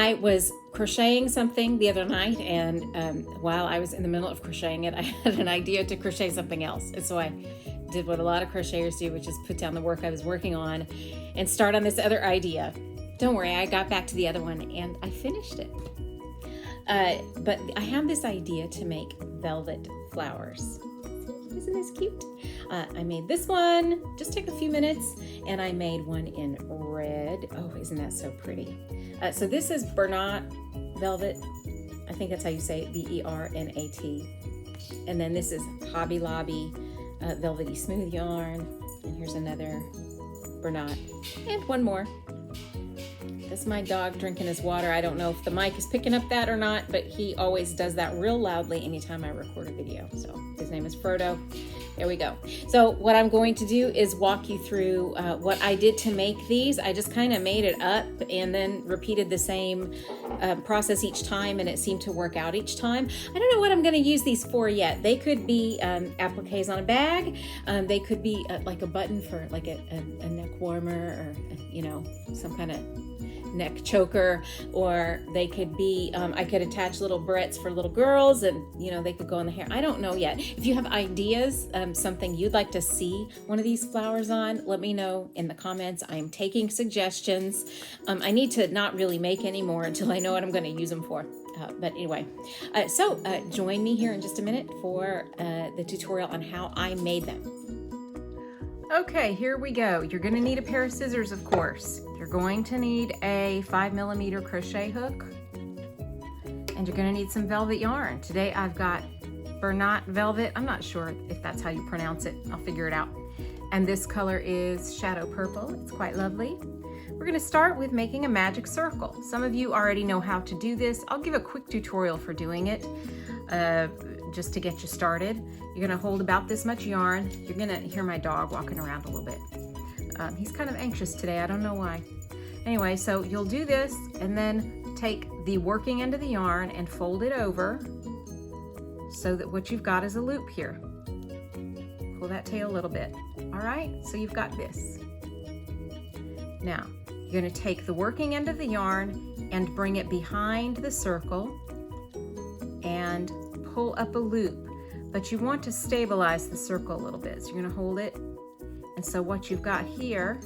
I was crocheting something the other night, and while I was in the middle of crocheting it, I had an idea to crochet something else. And so I did what a lot of crocheters do, which is put down the work I was working on and start on this other idea. Don't worry, I got back to the other one and I finished it. But I have this idea to make velvet flowers. Isn't this cute? I made this one, just took a few minutes, and I made one in red. Oh, isn't that so pretty? So this is Bernat velvet. I think that's how you say it, B-E-R-N-A-T. And then this is Hobby Lobby velvety smooth yarn. And here's another Bernat. And one more. That's my dog drinking his water. I don't know if the mic is picking up that or not, but he always does that real loudly anytime I record a video. So his name is Frodo. There we go. So what I'm going to do is walk you through what I did to make these. I just kind of made it up and then repeated the same process each time, and it seemed to work out each time. I don't know what I'm going to use these for yet. They could be appliques on a bag. They could be like a button for like a neck warmer, or some kind of neck choker, or they could be I could attach little barrettes for little girls, and they could go in the hair. I don't know yet. If you have ideas, something you'd like to see one of these flowers on, let me know in the comments. I am taking suggestions. I need to not really make any more until I know what I'm going to use them for. But anyway, so join me here in just a minute for the tutorial on how I made them. Okay, here we go. You're going to need a pair of scissors, of course. You're going to need a 5mm crochet hook, and you're going to need some velvet yarn. Today I've got Bernat velvet. I'm not sure if that's how you pronounce it. I'll figure it out. And this color is Shadow Purple. It's quite lovely. We're going to start with making a magic circle. Some of you already know how to do this. I'll give a quick tutorial for doing it. Just to get you started. You're gonna hold about this much yarn. You're gonna hear my dog walking around a little bit. He's kind of anxious today, I don't know why. Anyway, so you'll do this and then take the working end of the yarn and fold it over so that what you've got is a loop here. Pull that tail a little bit. All right, so you've got this. Now, you're gonna take the working end of the yarn and bring it behind the circle and pull up a loop, but you want to stabilize the circle a little bit. So you're going to hold it, and so what you've got here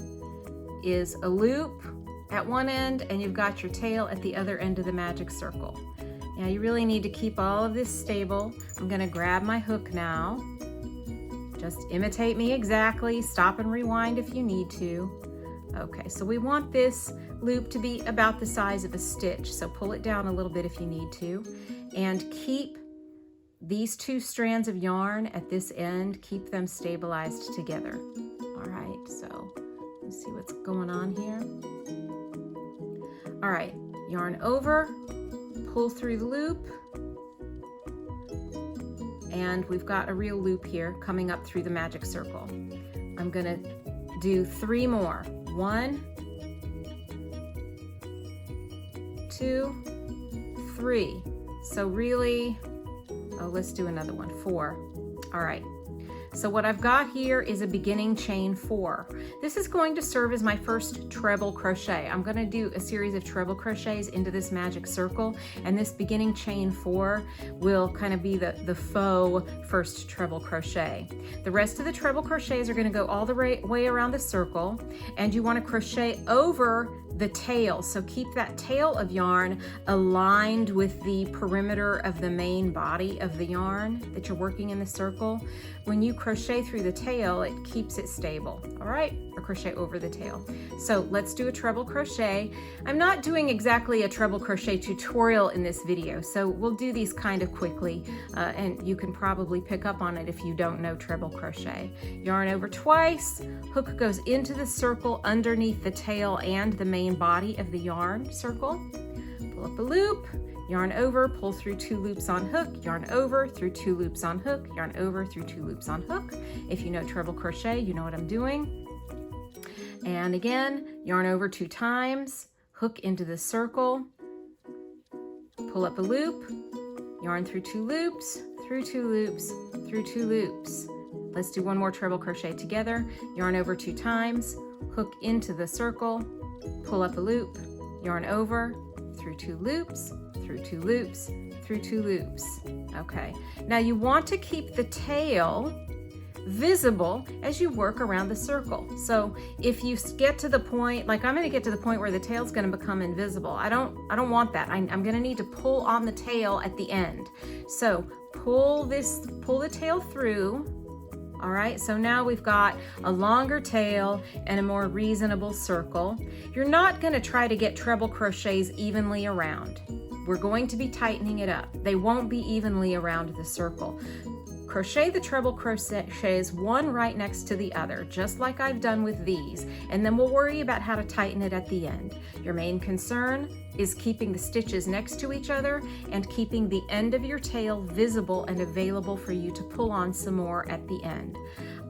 is a loop at one end, and you've got your tail at the other end of the magic circle. Now you really need to keep all of this stable. I'm going to grab my hook now. Just imitate me exactly. Stop and rewind if you need to. Okay, so we want this loop to be about the size of a stitch, so pull it down a little bit if you need to, and keep these two strands of yarn at this end, keep them stabilized together. All right, so let's see what's going on here. All right, yarn over, pull through the loop, and we've got a real loop here coming up through the magic circle. I'm gonna do 3 more. 1, 2, 3. So really, let's do another one, 4. All right, so what I've got here is a beginning chain 4. This is going to serve as my first treble crochet. I'm going to do a series of treble crochets into this magic circle, and this beginning chain 4 will kind of be the faux first treble crochet. The rest of the treble crochets are going to go all the way around the circle, and you want to crochet over the tail. So keep that tail of yarn aligned with the perimeter of the main body of the yarn that you're working in the circle. When you crochet through the tail, it keeps it stable, all right? Or crochet over the tail. So let's do a treble crochet. I'm not doing exactly a treble crochet tutorial in this video, so we'll do these kind of quickly, and you can probably pick up on it if you don't know treble crochet. Yarn over twice, hook goes into the circle underneath the tail and the main body of the yarn circle. Pull up a loop, yarn over, pull through 2 loops on hook, yarn over, through 2 loops on hook, yarn over, through 2 loops on hook. If you know treble crochet, you know what I'm doing. And again, yarn over 2 times, hook into the circle, pull up a loop, yarn through 2 loops, through 2 loops, through 2 loops. Let's do 1 more treble crochet together. Yarn over 2 times, hook into the circle, pull up a loop, yarn over, through 2 loops, through 2 loops, through 2 loops. Okay, now you want to keep the tail visible as you work around the circle. So if you get to the point, like I'm going to get to the point where the tail's going to become invisible. I don't want that. I'm going to need to pull on the tail at the end. So pull the tail through. All right, so now we've got a longer tail and a more reasonable circle. You're not going to try to get treble crochets evenly around. We're going to be tightening it up. They won't be evenly around the circle. Crochet the treble crochets one right next to the other, just like I've done with these, and then we'll worry about how to tighten it at the end. Your main concern is keeping the stitches next to each other and keeping the end of your tail visible and available for you to pull on some more at the end.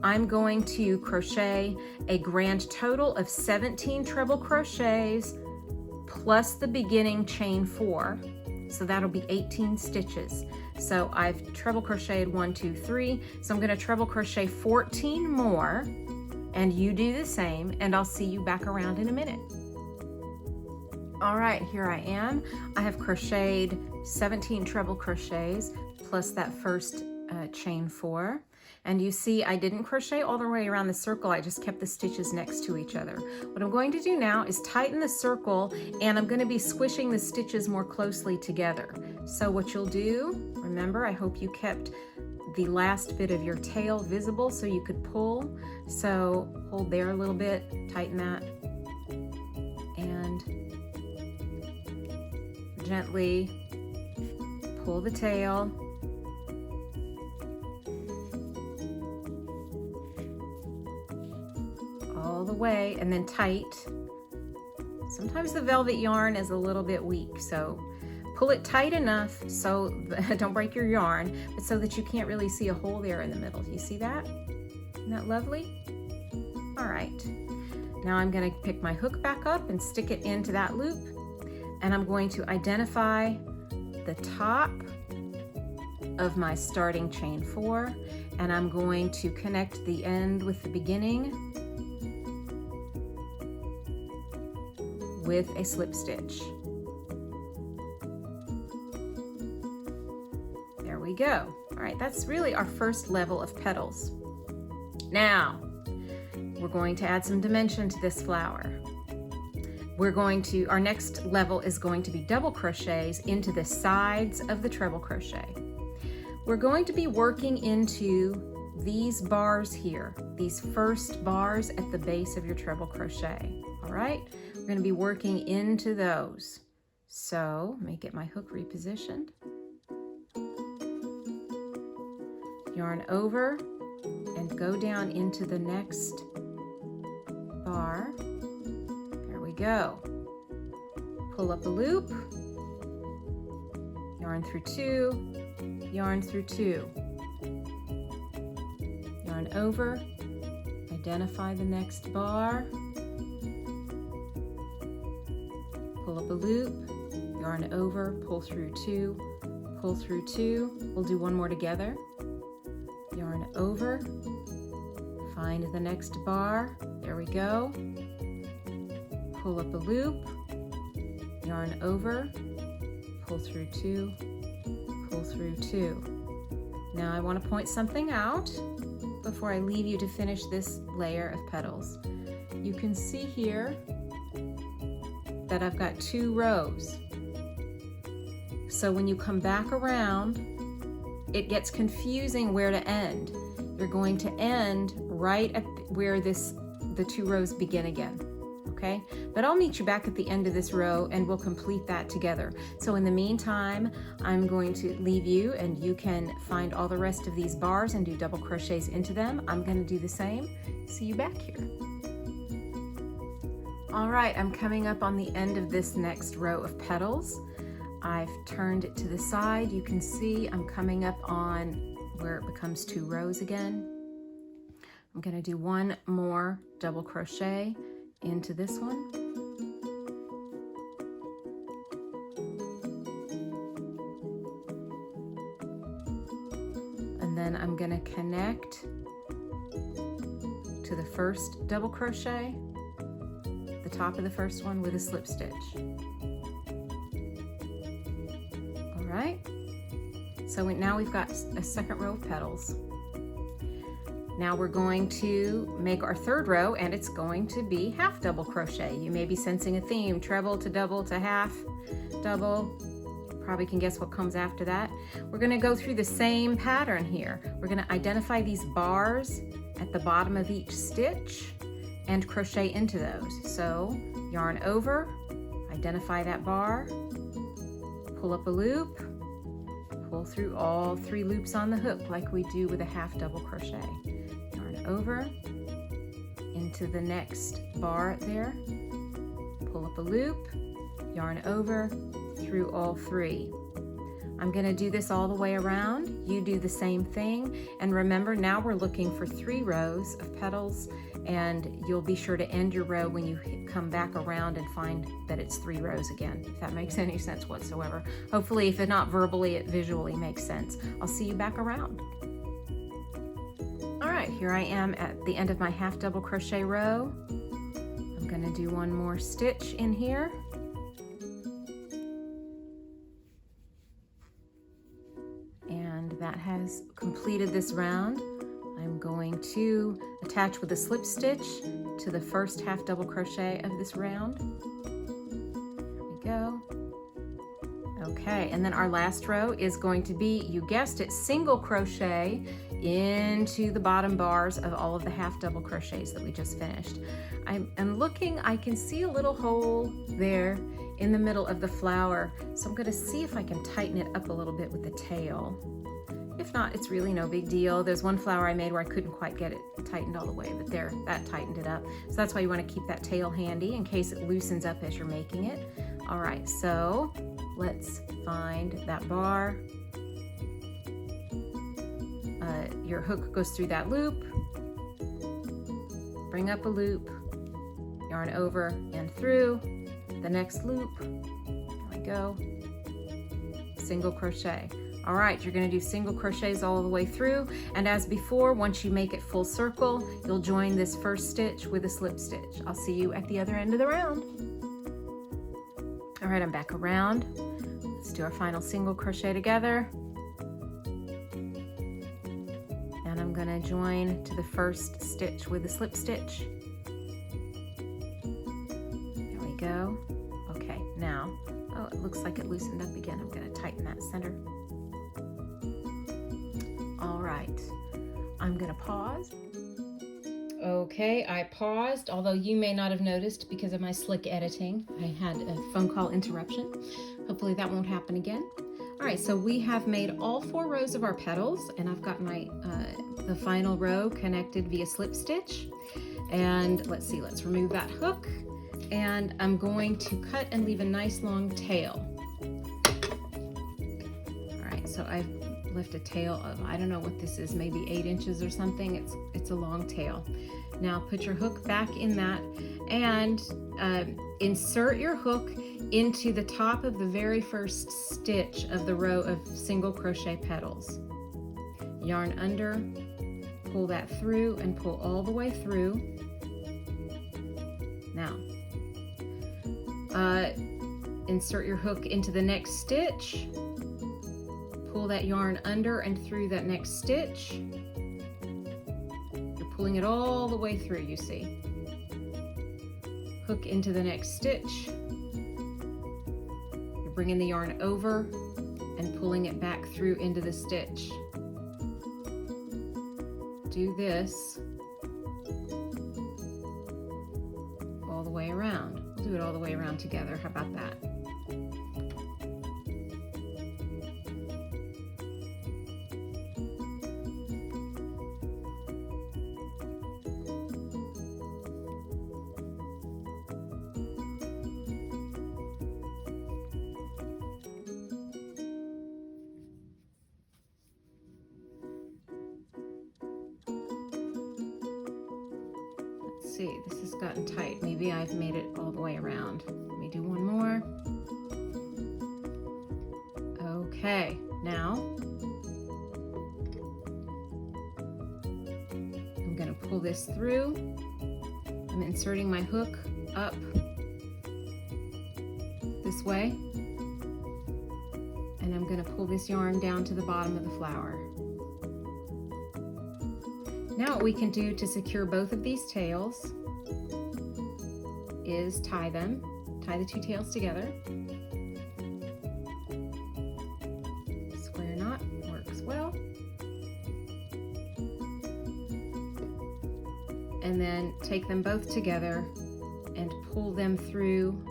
I'm going to crochet a grand total of 17 treble crochets plus the beginning chain 4. So that'll be 18 stitches. So I've treble crocheted 1, 2, 3. So I'm going to treble crochet 14 more, and you do the same, and I'll see you back around in a minute. All right, here I am. I have crocheted 17 treble crochets plus that first chain 4. And you see I didn't crochet all the way around the circle, I just kept the stitches next to each other. What I'm going to do now is tighten the circle, and I'm going to be squishing the stitches more closely together. So what you'll do, remember, I hope you kept the last bit of your tail visible so you could pull. So hold there a little bit, tighten that, and gently pull the tail. All the way, and then tight. Sometimes the velvet yarn is a little bit weak, so pull it tight enough so don't break your yarn, but so that you can't really see a hole there in the middle. You see that? Isn't that lovely? All right, now I'm going to pick my hook back up and stick it into that loop, and I'm going to identify the top of my starting chain 4, and I'm going to connect the end with the beginning with a slip stitch. There we go. All right, that's really our first level of petals. Now, we're going to add some dimension to this flower. Our next level is going to be double crochets into the sides of the treble crochet. We're going to be working into these bars here, these first bars at the base of your treble crochet. All right, we're going to be working into those. So let me get my hook repositioned. Yarn over and go down into the next bar. There we go. Pull up a loop, yarn through 2, yarn through 2. Yarn over, identify the next bar. Pull up a loop, yarn over, pull through 2, pull through 2. We'll do one more together. Yarn over, find the next bar. There we go. Pull up a loop, yarn over, pull through 2, pull through 2. Now I want to point something out before I leave you to finish this layer of petals. You can see here that I've got 2 rows. So when you come back around, it gets confusing where to end. You're going to end right at where the 2 rows begin again, okay? But I'll meet you back at the end of this row and we'll complete that together. So in the meantime, I'm going to leave you and you can find all the rest of these bars and do double crochets into them. I'm going to do the same. See you back here. All right, I'm coming up on the end of this next row of petals. I've turned it to the side. You can see I'm coming up on where it becomes 2 rows again. I'm going to do one more double crochet into this one. And then I'm going to connect to the first double crochet, the top of the first one, with a slip stitch. So now we've got a second row of petals. Now we're going to make our third row, and it's going to be half double crochet. You may be sensing a theme, treble to double to half double. Probably can guess what comes after that. We're going to go through the same pattern here. We're going to identify these bars at the bottom of each stitch and crochet into those. So yarn over, identify that bar, pull up a loop, pull through all 3 loops on the hook like we do with a half double crochet. Yarn over into the next bar there, pull up a loop, yarn over through all 3. I'm going to do this all the way around. You do the same thing, and remember, now we're looking for 3 rows of petals, and you'll be sure to end your row when you come back around and find that it's 3 rows again, if that makes any sense whatsoever. Hopefully, if not verbally, it visually makes sense. I'll see you back around. All right, here I am at the end of my half double crochet row. I'm going to do one more stitch in here. And that has completed this round. I'm going to attach with a slip stitch to the first half double crochet of this round. There we go. Okay, and then our last row is going to be, you guessed it, single crochet into the bottom bars of all of the half double crochets that we just finished. I'm looking, I can see a little hole there in the middle of the flower, so I'm going to see if I can tighten it up a little bit with the tail. If not, it's really no big deal. There's one flower I made where I couldn't quite get it tightened all the way, but there, that tightened it up. So that's why you want to keep that tail handy in case it loosens up as you're making it. All right, so let's find that bar. Your hook goes through that loop, bring up a loop, yarn over and through the next loop. There we go. Single crochet. All right, you're going to do single crochets all the way through, and as before, once you make it full circle, you'll join this first stitch with a slip stitch. I'll see you at the other end of the round. All right, I'm back around. Let's do our final single crochet together. And I'm going to join to the first stitch with a slip stitch. There we go. Okay, now, oh, it looks like it loosened up again. I'm going to tighten that center. All right, I'm gonna pause. Okay, I paused, although you may not have noticed because of my slick editing. I had a phone call interruption. Hopefully that won't happen again. All right, so we have made all 4 rows of our petals, and I've got my the final row connected via slip stitch. And let's see, let's remove that hook, and I'm going to cut and leave a nice long tail. All right, so I've left a tail of, I don't know what this is, maybe 8 inches or something. It's a long tail. Now put your hook back in that and insert your hook into the top of the very first stitch of the row of single crochet petals. Yarn under, pull that through and pull all the way through. Now insert your hook into the next stitch. Pull that yarn under and through that next stitch. You're pulling it all the way through, you see. Hook into the next stitch. You're bringing the yarn over and pulling it back through into the stitch. Do this all the way around. We'll do it all the way around together. How about that? See, this has gotten tight. Maybe I've made it all the way around. Let me do one more. Okay, now I'm going to pull this through. I'm inserting my hook up this way, and I'm going to pull this yarn down to the bottom of the flower. Now what we can do to secure both of these tails is tie them. Tie the two tails together. Square knot works well. And then take them both together and pull them through,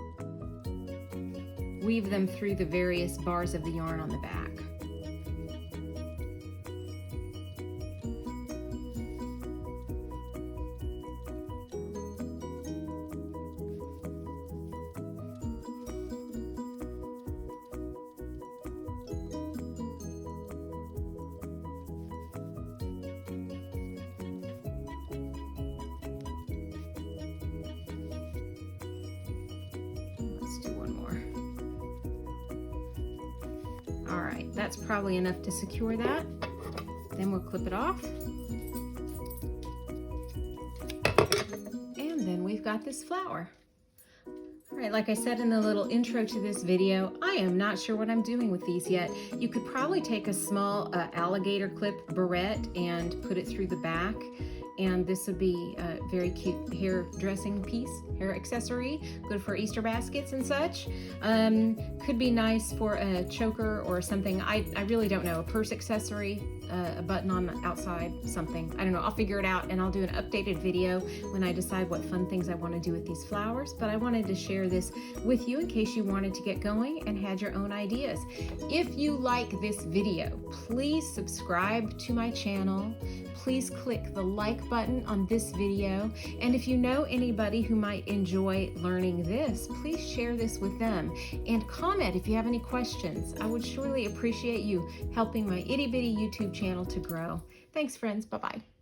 weave them through the various bars of the yarn on the back. All right, that's probably enough to secure that. Then we'll clip it off. And then we've got this flower. All right, like I said in the little intro to this video, I am not sure what I'm doing with these yet. You could probably take a small alligator clip barrette and put it through the back. And this would be a very cute hair dressing piece, hair accessory, good for Easter baskets and such. Could be nice for a choker or something. I really don't know, a purse accessory, a button on the outside, something. I don't know, I'll figure it out and I'll do an updated video when I decide what fun things I want to do with these flowers. But I wanted to share this with you in case you wanted to get going and had your own ideas. If you like this video, please subscribe to my channel. Please click the like button on this video. And if you know anybody who might enjoy learning this, please share this with them. And comment if you have any questions. I would surely appreciate you helping my itty bitty YouTube channel to grow. Thanks, friends. Bye-bye.